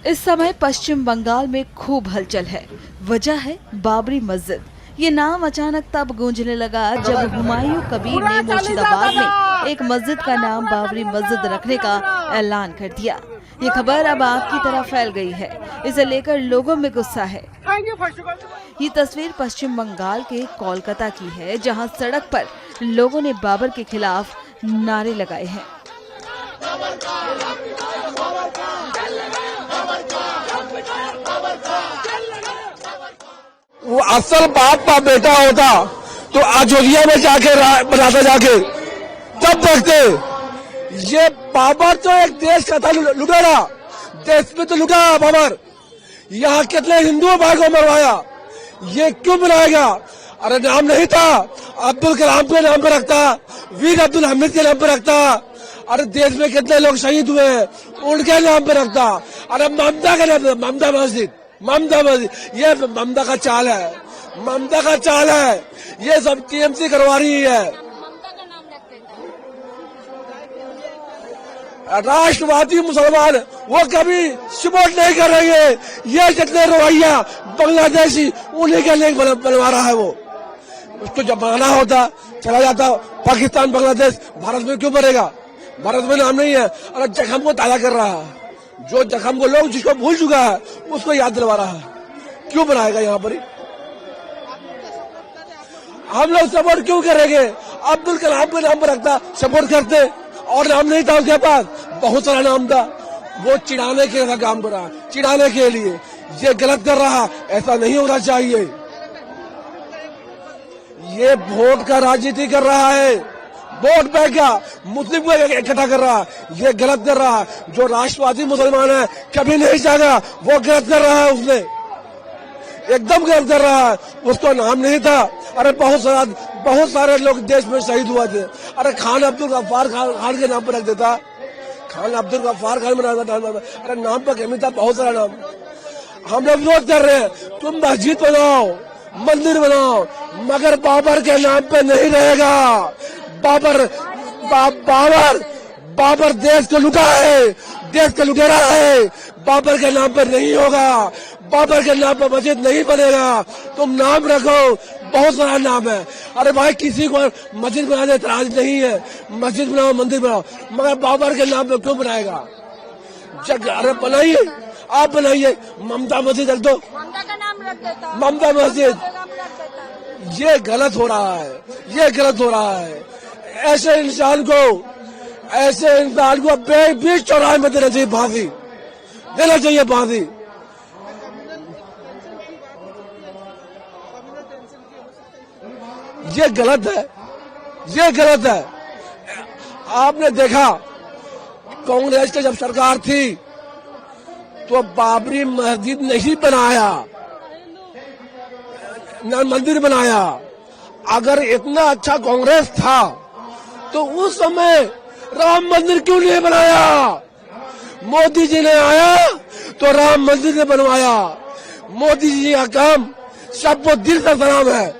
इस समय पश्चिम बंगाल में खूब हलचल है। वजह है बाबरी मस्जिद। ये नाम अचानक तब गूंजने लगा जब हुमायूं कबीर ने मुर्शिदाबाद में एक मस्जिद का नाम बाबरी मस्जिद रखने का ऐलान कर दिया। ये खबर अब आग की तरह फैल गई है। इसे लेकर लोगों में गुस्सा है। ये तस्वीर पश्चिम बंगाल के कोलकाता की है, जहां सड़क पर लोगों ने बाबर के खिलाफ नारे लगाए हैं। वो असल बाप का बेटा होता तो अयोध्या में जाके बनाता, जाके तब देखते। ये बाबर तो एक देश का था लुटेरा, देश में तो लुटा बाबर। यहाँ कितने हिंदू भाई को मरवाया, ये क्यों बनाएगा? अरे नाम नहीं था, अब्दुल कलाम के नाम पे रखता, वीर अब्दुल हमीद के नाम पे रखता। अरे देश में कितने लोग शहीद हुए हैं, उनके नाम पे रखता। अरे ममता के नाम, ममता मस्जिद, ये ममता का चाल है, ममता का चाल है। ये सब टीएमसी करवा रही है। राष्ट्रवादी मुसलमान वो कभी सपोर्ट नहीं करेंगे। ये जितने रवैया बांग्लादेशी उन्हीं के लिए बनवा रहा है। वो उसको जब बनाना होता चला जाता पाकिस्तान, बांग्लादेश। भारत में क्यों बनेगा? भारत में नाम नहीं है। और जख्म को ताजा कर रहा है, जो जख्म को लोग जिसको भूल चुका है उसको याद दिलवा रहा है। क्यों बनाएगा यहाँ पर? हम लोग सपोर्ट क्यों करेंगे? अब्दुल कलाम के नाम पर रखता, सपोर्ट करते। और नाम नहीं था उसके पास, बहुत सारा नाम था। वो चिढ़ाने के लिए काम कर रहा, चिढ़ाने के लिए। ये गलत कर रहा, ऐसा नहीं होना चाहिए। ये वोट का राजनीति कर रहा है, वोट बैंक का मुस्लिम को इकट्ठा कर रहा है। ये गलत कर रहा है। जो राष्ट्रवादी मुसलमान है कभी नहीं जागा, वो गलत कर रहा है। उसने एकदम गलत कर रहा है। उसको नाम नहीं था। अरे बहुत सारे लोग देश में शहीद हुए थे। अरे खान अब्दुल गफ्फार खान के नाम पर रख देता, खान अब्दुल गफ्फार खान में रहता। अरे नाम पर कमी था, बहुत सारा नाम। हम लोग विरोध कर रहे हैं, तुम मस्जिद बनाओ, मंदिर बनाओ, मगर बाबर के नाम पे नहीं रहेगा। बाबर देश को लुटा है, देश का लुटेरा है। बाबर के नाम पर नहीं होगा, बाबर के नाम पर मस्जिद नहीं बनेगा। तुम नाम रखो, बहुत सारा नाम है। अरे भाई किसी को मस्जिद बनाने एतराज नहीं है, मस्जिद बनाओ, मंदिर बनाओ, मगर बाबर के नाम पर क्यों बनाएगा? अरे बनाइए, आप बनाइए, ममता मस्जिद रख दो, ममता मस्जिद। ये गलत हो रहा है, ये गलत हो रहा है। ऐसे इंसान को बीच चौराहे में देना चाहिए फांसी, देना चाहिए फांसी। ये गलत है, ये गलत है। आपने देखा कांग्रेस की जब सरकार थी तो बाबरी मस्जिद नहीं बनाया, न मंदिर बनाया। अगर इतना अच्छा कांग्रेस था तो उस समय राम मंदिर क्यों नहीं बनाया? मोदी जी ने आया तो राम मंदिर ने बनवाया। मोदी जी का काम सबको दिल का सलाम है,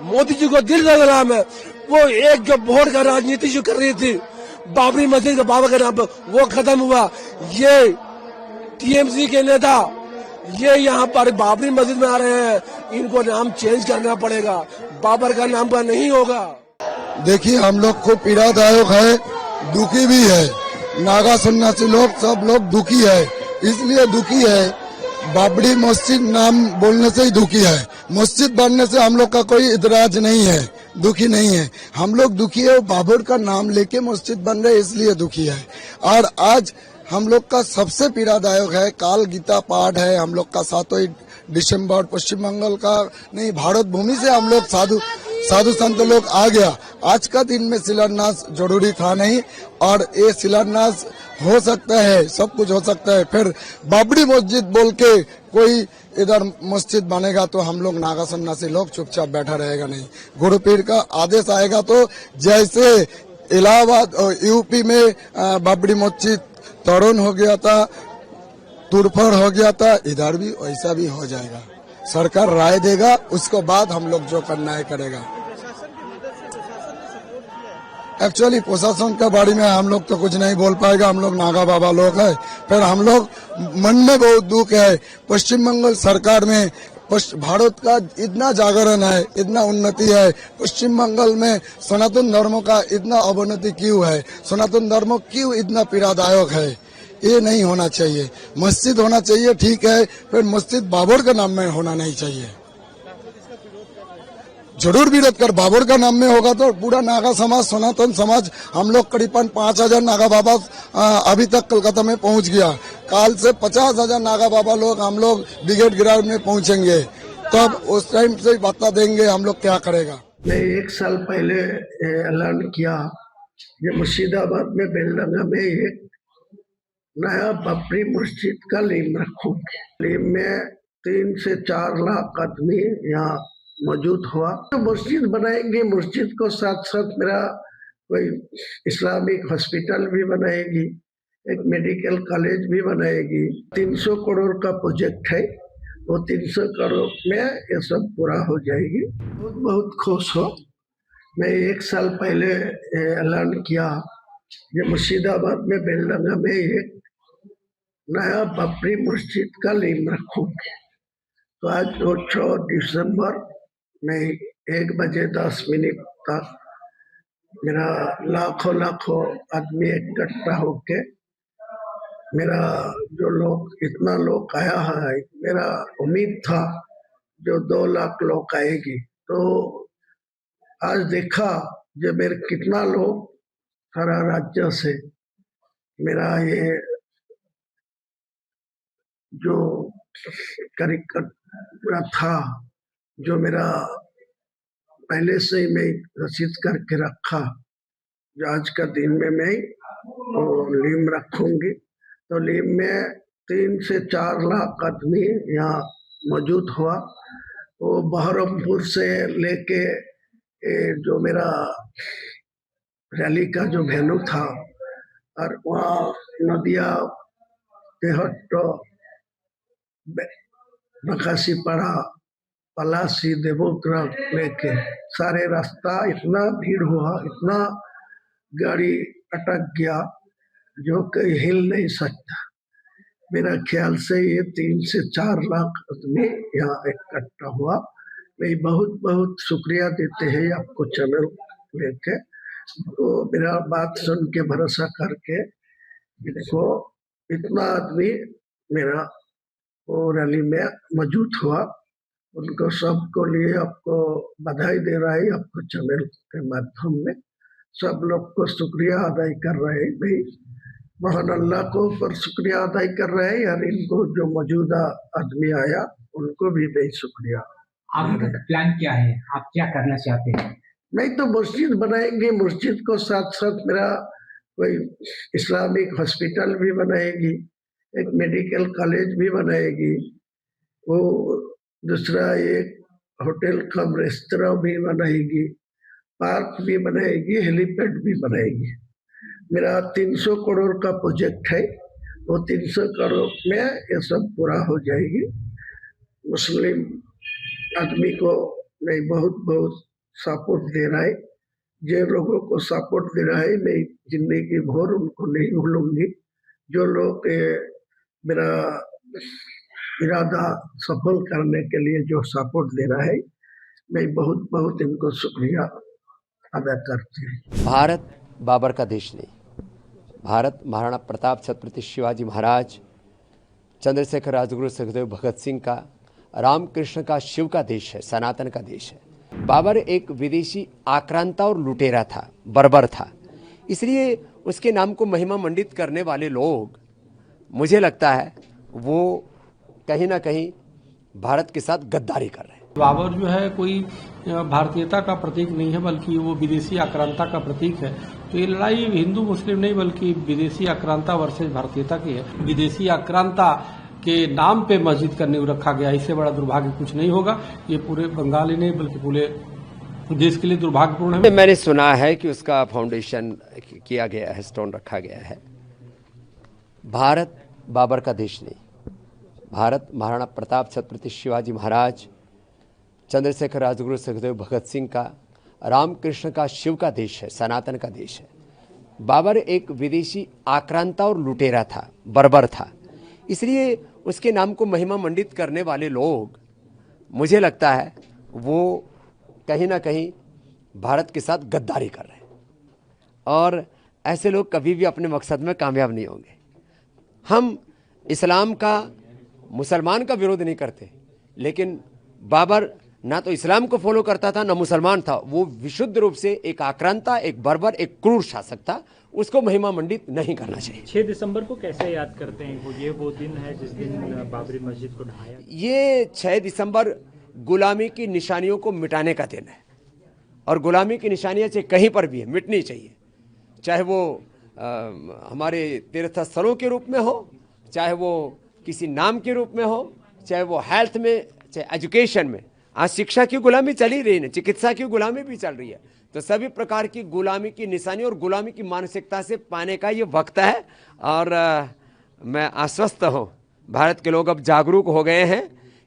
मोदी जी को दिल का सलाम है। वो एक जो वोट का राजनीति जो कर रही थी बाबरी मस्जिद का बाबा के नाम पर, वो खत्म हुआ। ये टीएमसी के नेता ये यहाँ पर बाबरी मस्जिद में आ रहे हैं, इनको नाम चेंज करना पड़ेगा, बाबर का नाम पर नहीं होगा। देखिए हम लोग को पीड़ादायक है, दुखी भी है। नागा सन्यासी लोग सब लोग दुखी है। इसलिए दुखी है, बाबरी मस्जिद नाम बोलने से ही दुखी है। मस्जिद बनने से हम लोग का कोई इतराज नहीं है, दुखी नहीं है। हम लोग दुखी है बाबर का नाम लेके मस्जिद बन रहे इसलिए दुखी है। और आज हम लोग का सबसे पीड़ादायक है, काल गीता पाठ है हम लोग का 7 दिसंबर। पश्चिम बंगाल का नहीं, भारत भूमि से हम लोग साधु संत लोग आ गया। आज का दिन में शिलान्यास जरूरी था नहीं, और ये शिलान्यास हो सकता है, सब कुछ हो सकता है। फिर बाबरी मस्जिद बोल के कोई इधर मस्जिद बनेगा तो हम लोग नागा सन्यासी लोग चुपचाप बैठा रहेगा नहीं। गुरु पीर का आदेश आएगा तो जैसे इलाहाबाद और यूपी में बाबरी मस्जिद तोड़न हो गया था, तोड़फोड़ हो गया था, इधर भी वैसा भी हो जाएगा। सरकार राय देगा, उसके बाद हम लोग जो करना है करेगा। एक्चुअली प्रशासन के बारे में हम लोग तो कुछ नहीं बोल पाएगा, हम लोग नागा बाबा लोग हैं। फिर हम लोग मन में बहुत दुख है, पश्चिम बंगाल सरकार में भारत का इतना जागरण है, इतना उन्नति है, पश्चिम बंगाल में सनातन धर्म का इतना अवनति क्यों है, सनातन धर्म क्यों इतना पीड़ादायक है। ये नहीं होना चाहिए। मस्जिद होना चाहिए, ठीक है, फिर मस्जिद बाबर के नाम में होना नहीं चाहिए। जरूर विरोध कर, बाबर का नाम में होगा तो पूरा नागा समाज, सनातन समाज, हम लोग करीबन 5,000 नागा बाबा अभी तक कोलकाता में पहुंच गया। काल से 50,000 नागा बाबा लोग हम लोग ब्रिगेड ग्राउंड में पहुंचेंगे, तब उस टाइम से बता देंगे हम लोग क्या करेगा। मैं 1 साल पहले ऐलान किया कि मुर्शिदाबाद में बेलडंगा में एक नया बाबरी मस्जिद का लीम रखूंगी। लीम में 3 से 4 लाख आदमी यहाँ मौजूद हुआ। तो मस्जिद बनाएंगे, मस्जिद को साथ साथ मेरा कोई इस्लामिक हॉस्पिटल भी बनाएगी, एक मेडिकल कॉलेज भी बनाएगी। 300 करोड़ का प्रोजेक्ट है, वो 300 करोड़ में ये सब पूरा हो जाएगी। बहुत बहुत खुश हो। मैं 1 साल पहले ऐलान किया कि मुर्शिदाबाद में बेलडंगा में एक नया बाबरी मस्जिद का लीम रखूंगी। तो आज 6 दिसंबर में 1 बजे 10 मिनट तक मेरा लाखों आदमी इकट्ठा होके, मेरा जो लोग इतना लोग आया है, मेरा उम्मीद था जो 2 लाख लोग आएगी, तो आज देखा जो मेरे कितना लोग सारा राज्य से मेरा ये जो कार्यक्रम था, जो मेरा पहले से ही मैं रसीद करके रखा, जो आज का दिन में मैं वो लीम रखूंगी। तो लीम में 3 से 4 लाख आदमी यहाँ मौजूद हुआ। वो बहरमपुर से लेके जो मेरा रैली का जो वेन्यू था, और वहाँ नदिया तेहट बकासीपाड़ा पलासी देवोग्राम लेके सारे रास्ता इतना भीड़ हुआ, इतना गाड़ी अटक गया जो कहीं हिल नहीं सकता। मेरा ख्याल से ये 3 से 4 लाख आदमी यहाँ इकट्ठा हुआ। मैं बहुत बहुत शुक्रिया देते हैं आपको चैनल लेके, तो मेरा बात सुन के भरोसा करके देखो इतना आदमी मेरा वो रैली में मौजूद हुआ। उनको सबको लिए आपको बधाई दे रहा है, आपको चैनल के माध्यम में सब लोग को शुक्रिया अदा कर रहे हैं। भाई महान अल्लाह को पर शुक्रिया अदा कर रहे हैं, और इनको जो मौजूदा आदमी आया उनको भी भाई शुक्रिया। आगे का प्लान क्या है, आप क्या करना चाहते हैं? नहीं तो मस्जिद बनाएंगे, मस्जिद को साथ साथ मेरा कोई इस्लामिक हॉस्पिटल भी बनाएगी, एक मेडिकल कॉलेज भी बनाएगी, वो दूसरा एक होटल कम रेस्तरां भी बनाएगी, पार्क भी बनाएगी, हेलीपैड भी बनाएगी। मेरा 300 करोड़ का प्रोजेक्ट है, वो 300 करोड़ में ये सब पूरा हो जाएगी। मुस्लिम आदमी को मैं बहुत बहुत सपोर्ट दे रहा है, जो लोगों को सपोर्ट दे रहा है मैं जिंदगी भर उनको नहीं भूलूंगी। जो लोग मेरा इरादा सफल करने के लिए जो सपोर्ट दे रहा है, मैं बहुत बहुत इनको शुक्रिया अदा करती हूँ। भारत बाबर का देश नहीं, भारत महाराणा प्रताप, छत्रपति शिवाजी महाराज, चंद्रशेखर राजगुरु, सुखदेव, भगत सिंह का, रामकृष्ण का, शिव का देश है, सनातन का देश है। बाबर एक विदेशी आक्रांता और लुटेरा था, बर्बर था, इसलिए उसके नाम को महिमा मंडित करने वाले लोग, मुझे लगता है वो कहीं ना कहीं भारत के साथ गद्दारी कर रहे हैं। बाबर जो है कोई भारतीयता का प्रतीक नहीं है, बल्कि वो विदेशी आक्रांता का प्रतीक है। तो ये लड़ाई हिंदू मुस्लिम नहीं, बल्कि विदेशी आक्रांता वर्सेस भारतीयता की है। विदेशी आक्रांता के नाम पे मस्जिद करने को रखा गया, इससे बड़ा दुर्भाग्य कुछ नहीं होगा। ये पूरे बंगाल ही नहीं बल्कि पूरे देश के लिए दुर्भाग्यपूर्ण है। मैंने सुना है कि उसका फाउंडेशन किया गया है, स्टोन रखा गया है। भारत बाबर का देश नहीं, भारत महाराणा प्रताप, छत्रपति शिवाजी महाराज, चंद्रशेखर राजगुरु, सुखदेव, भगत सिंह का, रामकृष्ण का, शिव का देश है, सनातन का देश है। बाबर एक विदेशी आक्रांता और लुटेरा था, बर्बर था, इसलिए उसके नाम को महिमा मंडित करने वाले लोग, मुझे लगता है वो कहीं ना कहीं भारत के साथ गद्दारी कर रहे हैं, और ऐसे लोग कभी भी अपने मकसद में कामयाब नहीं होंगे। हम इस्लाम का, मुसलमान का विरोध नहीं करते, लेकिन बाबर ना तो इस्लाम को फॉलो करता था, ना मुसलमान था। वो विशुद्ध रूप से एक आक्रांता, एक बर्बर, एक क्रूर शासक था। उसको महिमा मंडित नहीं करना चाहिए। 6 दिसंबर को कैसे याद करते हैं? वो दिन है जिस दिन बाबरी मस्जिद को ढाया। ये 6 दिसंबर गुलामी की निशानियों को मिटाने का दिन है, और गुलामी की निशानियां चाहे कहीं पर भी है, मिटनी चाहिए। चाहे वो हमारे तीर्थ स्थलों के रूप में हो, चाहे वो किसी नाम के रूप में हो, चाहे वो हेल्थ में, चाहे एजुकेशन में। आज शिक्षा की गुलामी चल ही रही है, चिकित्सा की गुलामी भी चल रही है। तो सभी प्रकार की गुलामी की निशानी और गुलामी की मानसिकता से पाने का ये वक्त है। और मैं आश्वस्त हूँ, भारत के लोग अब जागरूक हो गए हैं,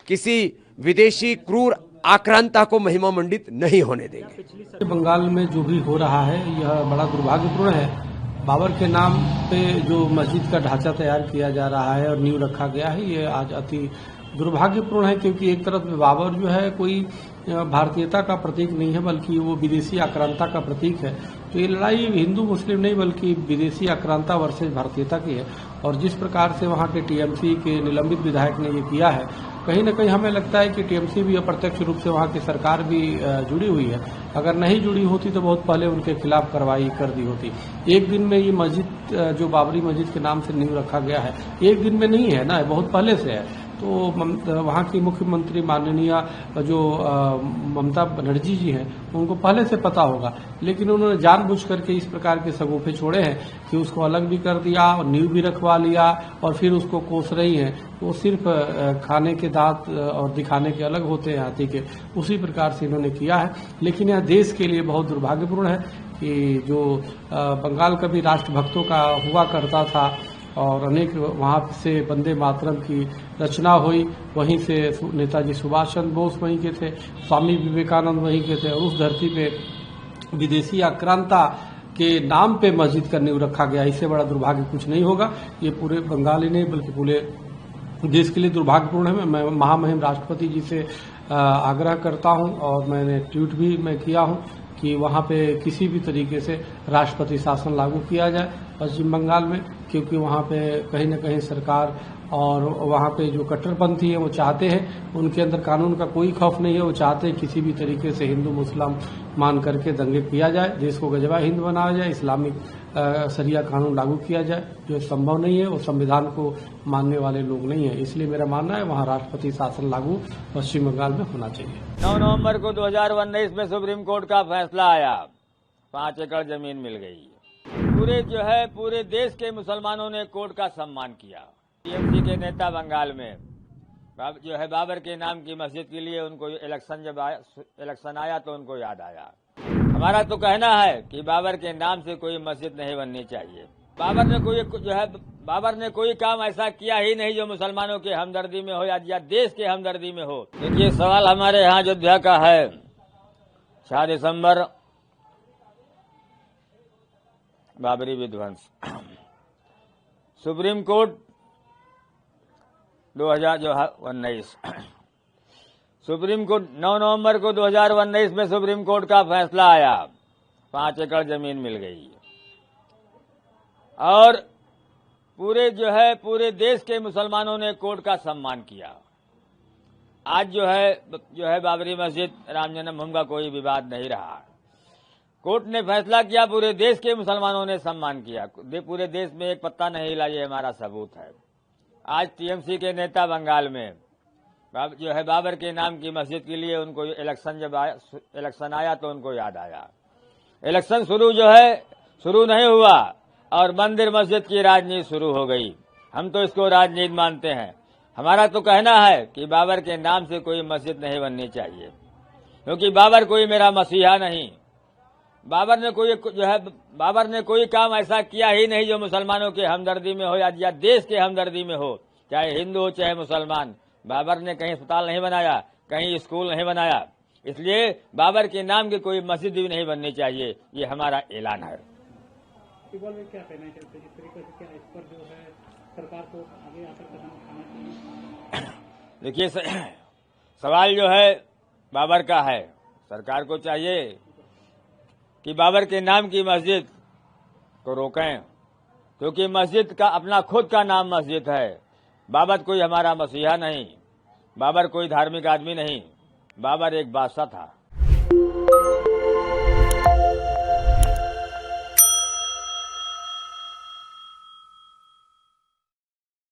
किसी विदेशी क्रूर आक्रांता को महिमा मंडित नहीं होने देंगे। बंगाल में जो भी हो रहा है यह बड़ा दुर्भाग्यपूर्ण है। बाबर के नाम पे जो मस्जिद का ढांचा तैयार किया जा रहा है और नींव रखा गया है, ये आज अति दुर्भाग्यपूर्ण है, क्योंकि एक तरफ बाबर जो है कोई भारतीयता का प्रतीक नहीं है, बल्कि वो विदेशी आक्रांता का प्रतीक है। तो ये लड़ाई हिंदू मुस्लिम नहीं, बल्कि विदेशी आक्रांता वर्सेज भारतीयता की है। और जिस प्रकार से वहाँ के टीएमसी के निलंबित विधायक ने ये किया है, कहीं न कहीं हमें लगता है कि टीएमसी भी अप्रत्यक्ष रूप से वहाँ की सरकार भी जुड़ी हुई है। अगर नहीं जुड़ी होती तो बहुत पहले उनके खिलाफ कार्रवाई कर दी होती। एक दिन में ये मस्जिद जो बाबरी मस्जिद के नाम से नींव रखा गया है, एक दिन में नहीं है ना, बहुत पहले से है। तो वहाँ की मुख्यमंत्री माननीय जो ममता बनर्जी जी हैं, उनको पहले से पता होगा, लेकिन उन्होंने जानबूझ करके इस प्रकार के सगोफे छोड़े हैं कि उसको अलग भी कर दिया और नींव भी रखवा लिया और फिर उसको कोस रही हैं। वो सिर्फ खाने के दांत और दिखाने के अलग होते हैं हाथी के, उसी प्रकार से इन्होंने किया है। लेकिन यह देश के लिए बहुत दुर्भाग्यपूर्ण है कि जो बंगाल का भी राष्ट्रभक्तों का हुआ करता था और अनेक वहाँ से वंदे मातरम की रचना हुई, वहीं से नेताजी सुभाष चंद्र बोस वहीं के थे, स्वामी विवेकानंद वहीं के थे, और उस धरती पे विदेशी आक्रांता के नाम पे मस्जिद का नींव रखा गया। इससे बड़ा दुर्भाग्य कुछ नहीं होगा। ये पूरे बंगाल ही नहीं बल्कि पूरे देश के लिए दुर्भाग्यपूर्ण है। मैं महामहिम राष्ट्रपति जी से आग्रह करता हूं, और मैंने ट्वीट भी मैं किया हूं कि वहां पे किसी भी तरीके से राष्ट्रपति शासन लागू किया जाए पश्चिम बंगाल में, क्योंकि वहां पे कहीं न कहीं सरकार और वहां पे जो कट्टरपंथी है वो चाहते हैं, उनके अंदर कानून का कोई खौफ नहीं है, वो चाहते हैं किसी भी तरीके से हिंदू मुस्लिम मान करके दंगे किया जाए, देश को गजवा हिंद बनाया जाए, इस्लामिक शरिया कानून लागू किया जाए, जो संभव नहीं है। वो संविधान को मानने वाले लोग नहीं है। इसलिए मेरा मानना है वहाँ राष्ट्रपति शासन लागू पश्चिम बंगाल में होना चाहिए। 9 नवंबर को 2019 में सुप्रीम कोर्ट का फैसला आया, 5 एकड़ जमीन मिल गई। पूरे देश के मुसलमानों ने कोर्ट का सम्मान किया। टीएमसी के नेता बंगाल में जो है बाबर के नाम की मस्जिद के लिए उनको इलेक्शन आया तो उनको याद आया। हमारा तो कहना है कि बाबर के नाम से कोई मस्जिद नहीं बननी चाहिए। बाबर ने कोई काम ऐसा किया ही नहीं जो मुसलमानों के हमदर्दी में हो या देश के हमदर्दी में हो। देखिए, सवाल हमारे यहाँ अयोध्या का है। 6 दिसंबर बाबरी विध्वंस, सुप्रीम कोर्ट 2019, सुप्रीम कोर्ट 9 नवंबर को 2019 में सुप्रीम कोर्ट का फैसला आया, 5 एकड़ जमीन मिल गई। और पूरे देश के मुसलमानों ने कोर्ट का सम्मान किया। आज जो है बाबरी मस्जिद, राम जन्मभूमि का कोई विवाद नहीं रहा। कोर्ट ने फैसला किया, पूरे देश के मुसलमानों ने सम्मान किया। पूरे देश में एक पत्ता नहीं हिला, ये हमारा सबूत है। आज टीएमसी के नेता बंगाल में जो है बाबर के नाम की मस्जिद के लिए उनको इलेक्शन आया तो उनको याद आया। इलेक्शन शुरू नहीं हुआ और मंदिर मस्जिद की राजनीति शुरू हो गई। हम तो इसको राजनीति मानते हैं। हमारा तो कहना है कि बाबर के नाम से कोई मस्जिद नहीं बननी चाहिए, क्योंकि बाबर कोई मेरा मसीहा नहीं। बाबर ने कोई काम ऐसा किया ही नहीं जो मुसलमानों के हमदर्दी में हो या देश के हमदर्दी में हो, चाहे हिंदू हो चाहे मुसलमान। बाबर ने कहीं अस्पताल नहीं बनाया, कहीं स्कूल नहीं बनाया, इसलिए बाबर के नाम की कोई मस्जिद भी नहीं बननी चाहिए, ये हमारा ऐलान है। इकबाल भाई क्या कहना चाहते हैं, इस तरीके से क्या इस पर जो है सरकार को आगे आकर कदम उठाना चाहिए? देखिए सवाल जो है बाबर का है, सरकार को चाहिए कि बाबर के नाम की मस्जिद को रोकें, क्योंकि मस्जिद का अपना खुद का नाम मस्जिद है। बाबर कोई हमारा मसीहा नहीं, बाबर कोई धार्मिक आदमी नहीं, बाबर एक बादशाह था।